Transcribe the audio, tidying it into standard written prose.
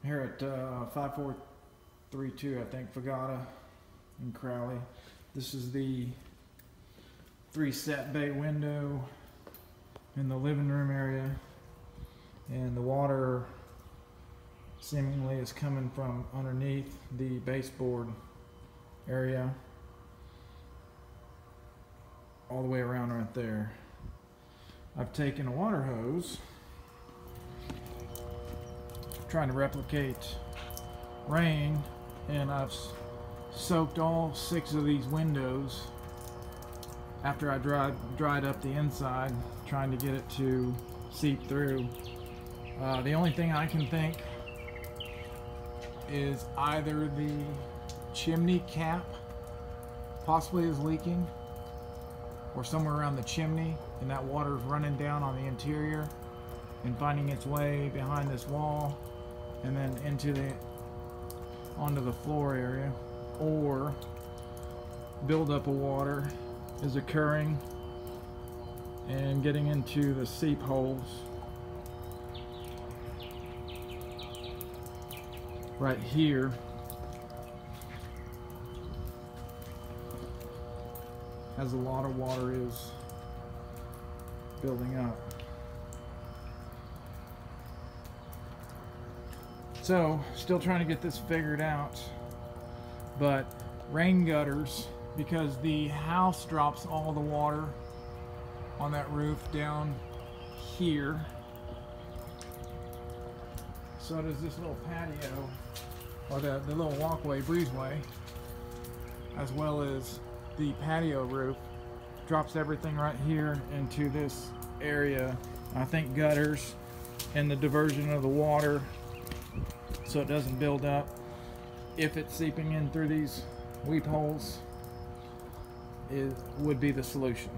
here at 5432, I think, Fogata in Crowley. This is the 3-set bay window in the living room area, and the water seemingly is coming from underneath the baseboard area all the way around right there. I've taken a water hose trying to replicate rain, and I've soaked all 6 of these windows after I dried up the inside, trying to get it to seep through. The only thing I can think is either the chimney cap possibly is leaking, or somewhere around the chimney, and that water is running down on the interior and finding its way behind this wall and then onto the floor area, or buildup of water is occurring and getting into the seep holes right here. As a lot of water is building up. So, still trying to get this figured out, but rain gutters, because the house drops all the water on that roof down here. So does this little patio, or the little walkway, breezeway, as well as the patio roof, drops everything right here into this area. I think gutters and the diversion of the water so it doesn't build up, if it's seeping in through these weep holes, would be the solution.